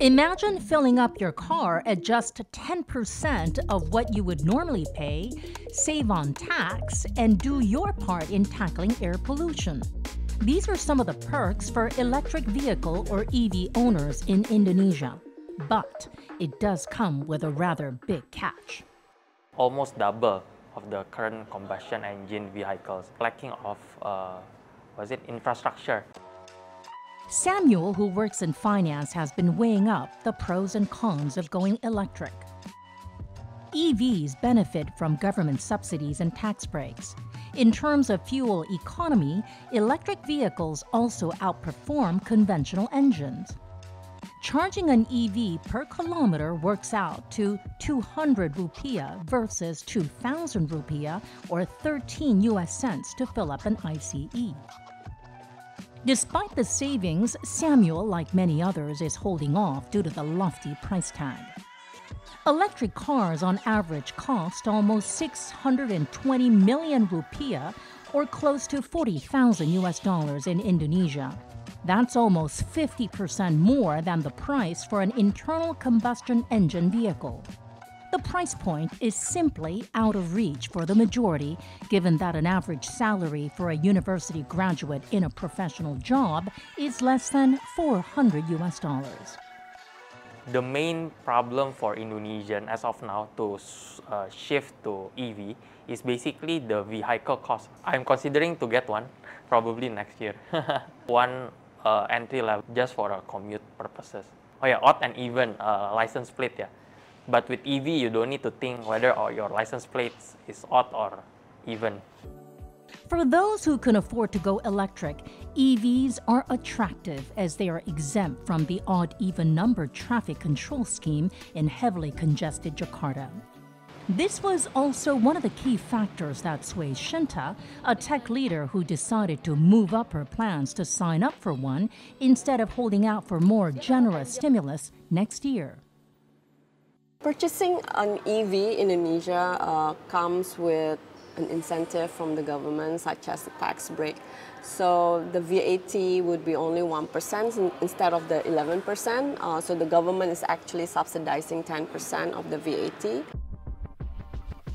Imagine filling up your car at just 10% of what you would normally pay, save on tax, and do your part in tackling air pollution. These are some of the perks for electric vehicle or EV owners in Indonesia. But it does come with a rather big catch. Almost double of the current combustion engine vehicles, lacking of infrastructure. Samuel, who works in finance, has been weighing up the pros and cons of going electric. EVs benefit from government subsidies and tax breaks. In terms of fuel economy, electric vehicles also outperform conventional engines. Charging an EV per kilometer works out to 200 rupiah versus 2,000 rupiah or 13 US cents to fill up an ICE. Despite the savings, Samuel, like many others, is holding off due to the lofty price tag. Electric cars on average cost almost 620 million rupiah, or close to 40,000 US dollars in Indonesia. That's almost 50% more than the price for an internal combustion engine vehicle. The price point is simply out of reach for the majority, given that an average salary for a university graduate in a professional job is less than 400 US dollars. The main problem for Indonesian as of now to shift to EV is basically the vehicle cost. I'm considering to get one, probably next year. One entry level just for commute purposes. Oh yeah, odd and even license plate, yeah. But with EV, you don't need to think whether your license plate is odd or even. For those who can afford to go electric, EVs are attractive as they are exempt from the odd-even number traffic control scheme in heavily congested Jakarta. This was also one of the key factors that sways Shinta, a tech leader who decided to move up her plans to sign up for one instead of holding out for more generous stimulus next year. Purchasing an EV in Indonesia comes with an incentive from the government, such as the tax break. So the VAT would be only 1% instead of the 11%. So the government is actually subsidizing 10% of the VAT.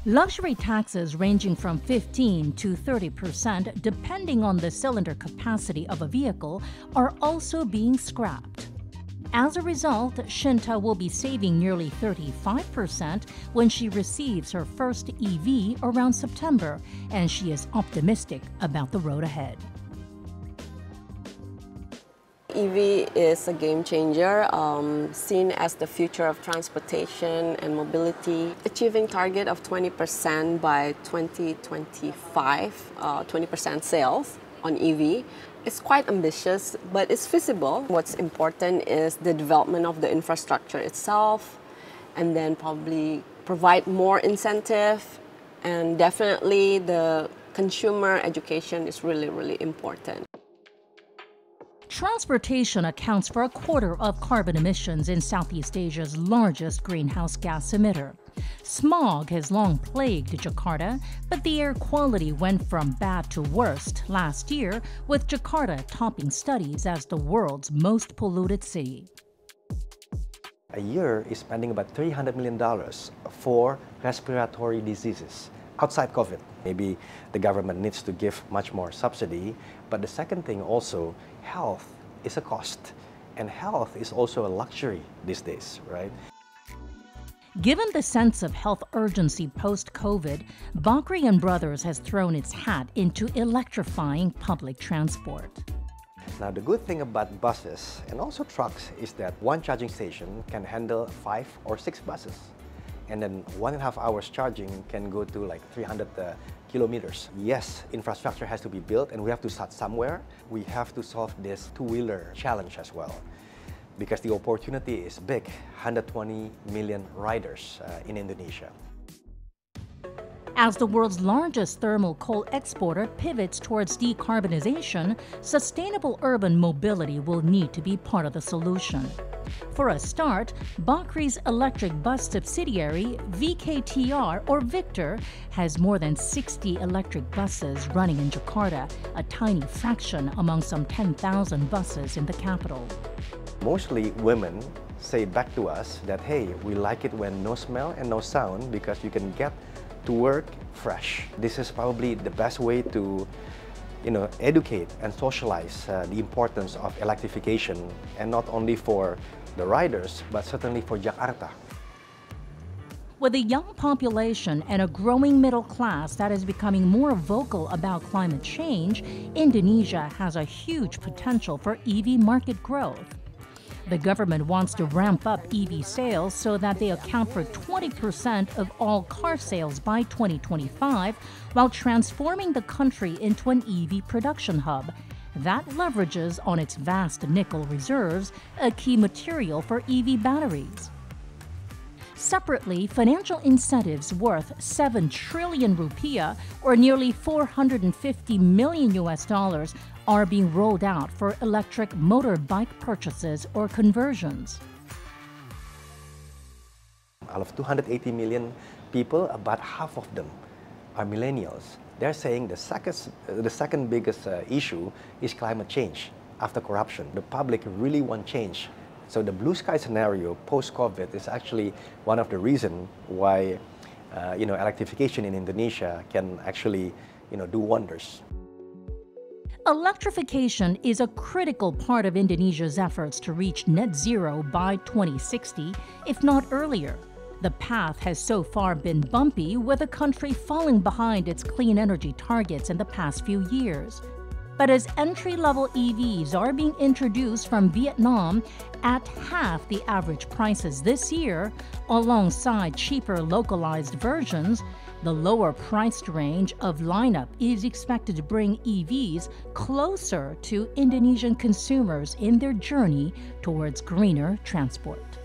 Luxury taxes ranging from 15 to 30%, depending on the cylinder capacity of a vehicle, are also being scrapped. As a result, Shinta will be saving nearly 35% when she receives her first EV around September, and she is optimistic about the road ahead. EV is a game changer, seen as the future of transportation and mobility. Achieving target of 20% by 2025, 20% sales on EV. It's quite ambitious, but it's feasible. What's important is the development of the infrastructure itself, and then probably provide more incentive, and definitely the consumer education is really, really important. Transportation accounts for a quarter of carbon emissions in Southeast Asia's largest greenhouse gas emitter. Smog has long plagued Jakarta, but the air quality went from bad to worst last year, with Jakarta topping studies as the world's most polluted city. A year is spending about $300 million for respiratory diseases outside COVID. Maybe the government needs to give much more subsidy, but the second thing also, health is a cost, and health is also a luxury these days, right? Given the sense of health urgency post-COVID, Bakri & Brothers has thrown its hat into electrifying public transport. Now, the good thing about buses and also trucks is that one charging station can handle 5 or 6 buses. And then 1.5 hours charging can go to like 300 kilometers. Yes, infrastructure has to be built and we have to start somewhere. We have to solve this two-wheeler challenge as well, because the opportunity is big, 120 million riders in Indonesia. As the world's largest thermal coal exporter pivots towards decarbonization, sustainable urban mobility will need to be part of the solution. For a start, Bakri's electric bus subsidiary, VKTR or Victor, has more than 60 electric buses running in Jakarta, a tiny fraction among some 10,000 buses in the capital. Mostly women say back to us that, hey, we like it when no smell and no sound because you can get to work fresh. This is probably the best way to educate and socialize the importance of electrification, and not only for the riders, but certainly for Jakarta. With a young population and a growing middle class that is becoming more vocal about climate change, Indonesia has a huge potential for EV market growth. The government wants to ramp up EV sales so that they account for 20% of all car sales by 2025, while transforming the country into an EV production hub that leverages on its vast nickel reserves, a key material for EV batteries. Separately, financial incentives worth 7 trillion rupiah, or nearly $450 million are being rolled out for electric motorbike purchases or conversions. Out of 280 million people, about half of them are millennials. They're saying the second biggest issue is climate change after corruption. The public really want change. So the blue sky scenario post-COVID is actually one of the reasons why electrification in Indonesia can actually do wonders. Electrification is a critical part of Indonesia's efforts to reach net zero by 2060, if not earlier. The path has so far been bumpy, with the country falling behind its clean energy targets in the past few years. But as entry-level EVs are being introduced from Vietnam at half the average prices this year, alongside cheaper localized versions, the lower priced range of lineup is expected to bring EVs closer to Indonesian consumers in their journey towards greener transport.